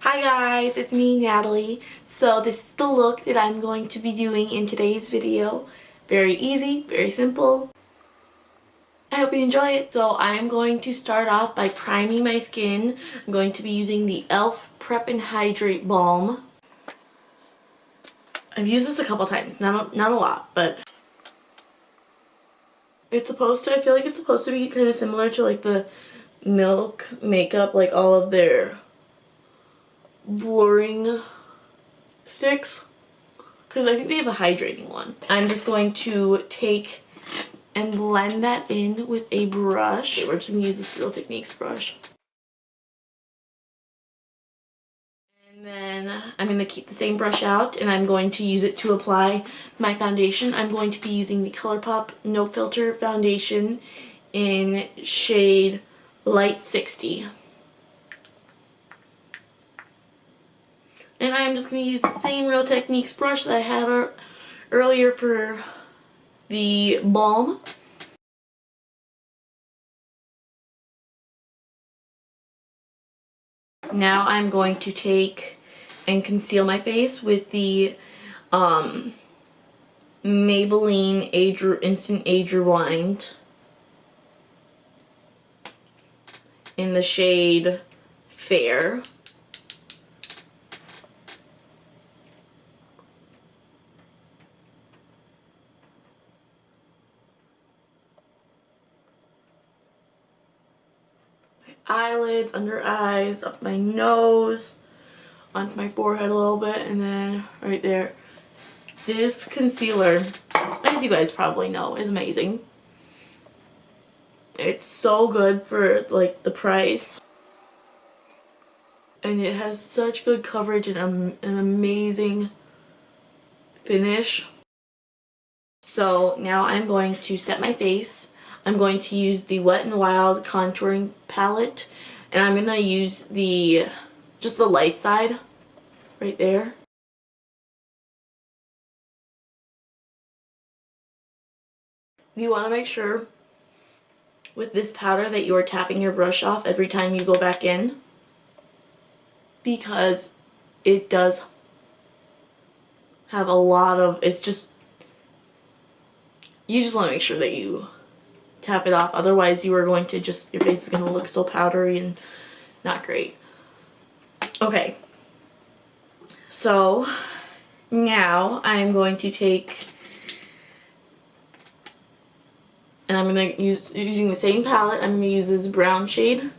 Hi guys, it's me, Natalie. So this is the look that I'm going to be doing in today's video. Very easy, very simple. I hope you enjoy it. So I'm going to start off by priming my skin. I'm going to be using the e.l.f. Prep and Hydrate Balm. I've used this a couple times, not a lot, but I feel like it's supposed to be kind of similar to like the Milk makeup, like all of their blurring sticks, because I think they have a hydrating one. I'm just going to take and blend that in with a brush. Okay, we're just going to use this Real Techniques brush. And then I'm going to keep the same brush out and I'm going to use it to apply my foundation. I'm going to be using the Colourpop No Filter Foundation in shade Light 60. And I'm just going to use the same Real Techniques brush that I had earlier for the Balm. Now I'm going to take and conceal my face with the Maybelline Instant Age Rewind in the shade Fair. Eyelids, under eyes, up my nose, onto my forehead a little bit, and then right there. This concealer, as you guys probably know, is amazing. It's so good for like the price, and it has such good coverage and an amazing finish. So now I'm going to set my face. I'm going to use the Wet n Wild contouring palette, and I'm going to use just the light side right there. You want to make sure with this powder that you are tapping your brush off every time you go back in, because it does have a lot of, you just want to make sure that you tap it off, otherwise you are going to your face is going to look so powdery and not great. Okay, so now I'm going to take, and I'm going to using the same palette, I'm going to use this brown shade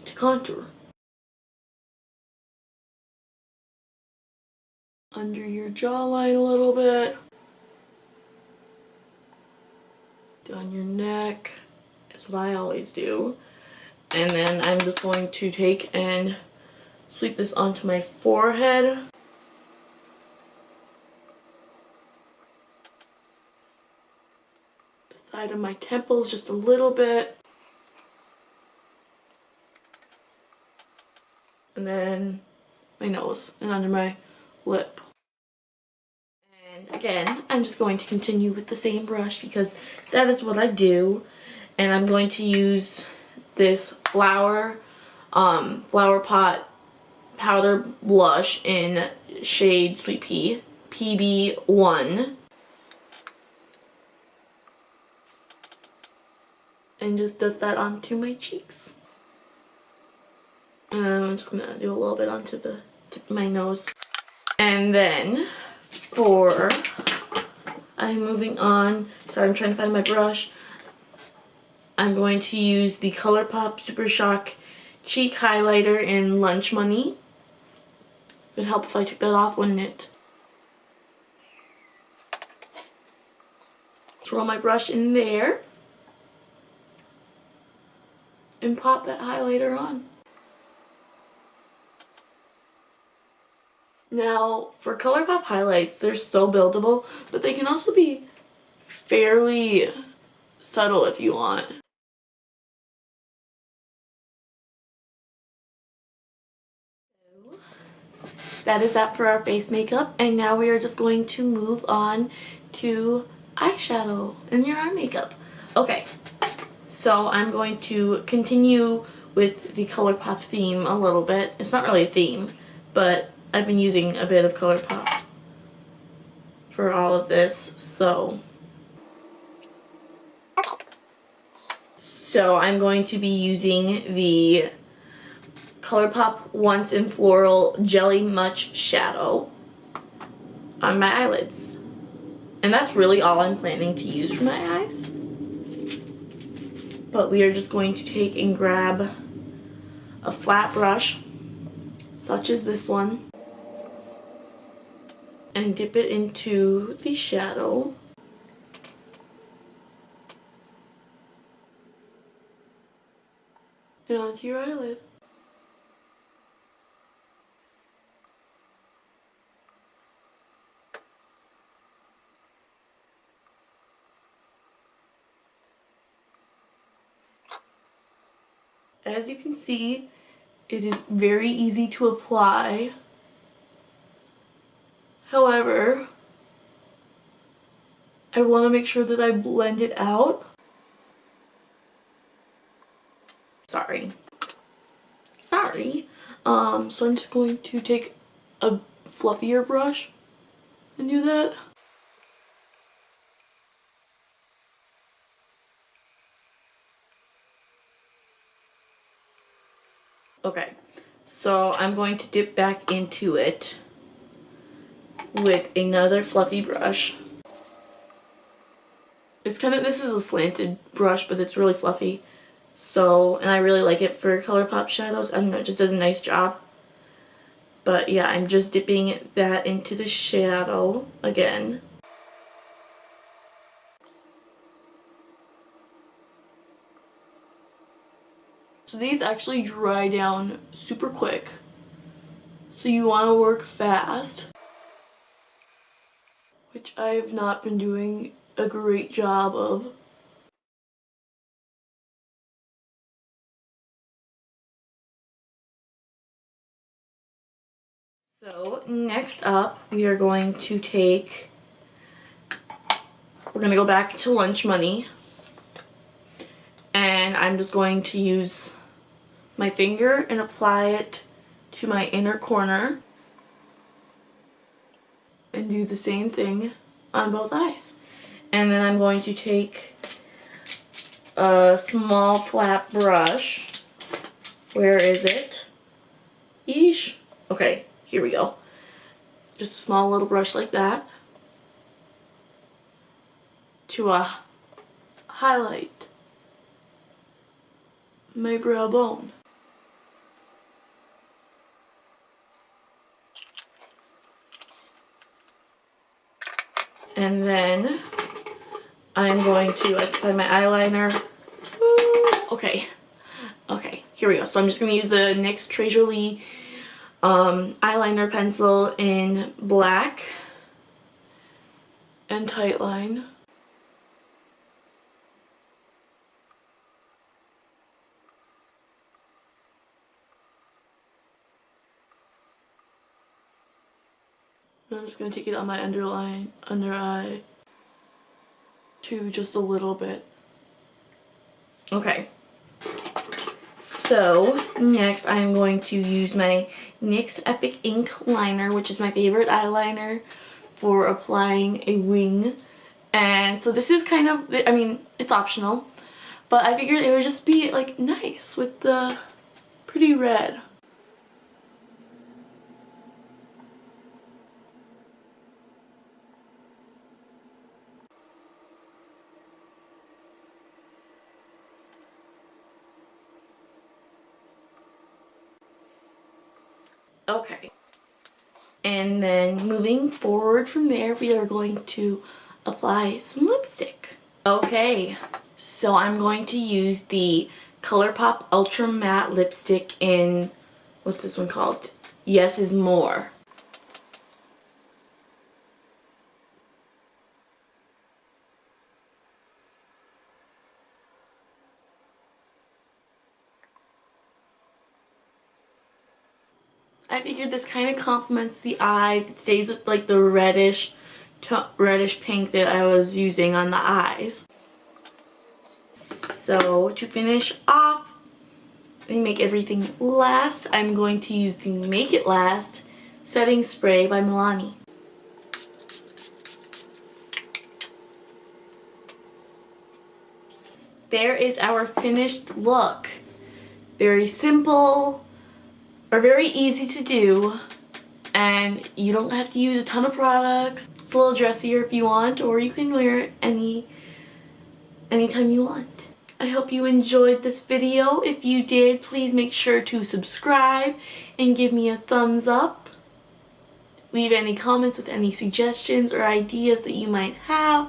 to contour under your jawline a little bit, down your neck. That's what I always do. And then I'm just going to take and sweep this onto my forehead. The side of my temples just a little bit. And then my nose and under my lip. And again, I'm just going to continue with the same brush because that is what I do. And I'm going to use this Flower Pot powder blush in shade Sweet Pea, PB1. And just dust that onto my cheeks. And I'm just gonna do a little bit onto the tip of my nose. And then I'm moving on. Sorry, I'm trying to find my brush. I'm going to use the Colourpop Supershock cheek highlighter in Lunch Money. It'd help if I took that off, wouldn't it? Throw my brush in there and pop that highlighter on. Now, for Colourpop highlights, they're so buildable, but they can also be fairly subtle if you want. That is that for our face makeup, and now we are just going to move on to eyeshadow and your eye makeup. Okay, so I'm going to continue with the Colourpop theme a little bit. It's not really a theme, but I've been using a bit of Colourpop for all of this, so. So I'm going to be using the Colourpop Once in Floral Jelly Much Shadow on my eyelids. And that's really all I'm planning to use for my eyes. But we are just going to take and grab a flat brush, such as this one, and dip it into the shadow. And onto your eyelid. As you can see, it is very easy to apply. However, I want to make sure that I blend it out. Sorry. So I'm just going to take a fluffier brush and do that. Okay, so I'm going to dip back into it with another fluffy brush. It's kind of, this is a slanted brush, but it's really fluffy. So, and I really like it for Colourpop shadows. I don't know, it just does a nice job. But yeah, I'm just dipping that into the shadow again. So these actually dry down super quick. So you want to work fast. Which I have not been doing a great job of. So next up, we are going to take, we're going to go back to Lunch Money. And I'm just going to use my finger and apply it to my inner corner. And do the same thing on both eyes. And then I'm going to take a small flat brush. Where is it? Eesh. Okay, here we go. Just a small little brush like that. To highlight my brow bone. And then I'm going to find my eyeliner. Okay, here we go. So I'm just going to use the NYX Jolie eyeliner pencil in black and Tightline. I'm just going to take it on my under eye to just a little bit. Okay. So next I'm going to use my NYX Epic Ink Liner, which is my favorite eyeliner for applying a wing. And so this is kind of, I mean, it's optional, but I figured it would just be like nice with the pretty red. Okay, and then moving forward from there, we are going to apply some lipstick. Okay, so I'm going to use the Colourpop Ultra Matte Lipstick in, what's this one called? Yes is More. I figured this kind of complements the eyes. It stays with like the reddish pink that I was using on the eyes. So to finish off, I they make everything last, I'm going to use the Make It Last Setting Spray by Milani. There is our finished look. Very simple, or very easy to do, and you don't have to use a ton of products. It's a little dressier if you want, or you can wear it anytime you want. I hope you enjoyed this video. If you did, please make sure to subscribe and give me a thumbs up. Leave any comments with any suggestions or ideas that you might have.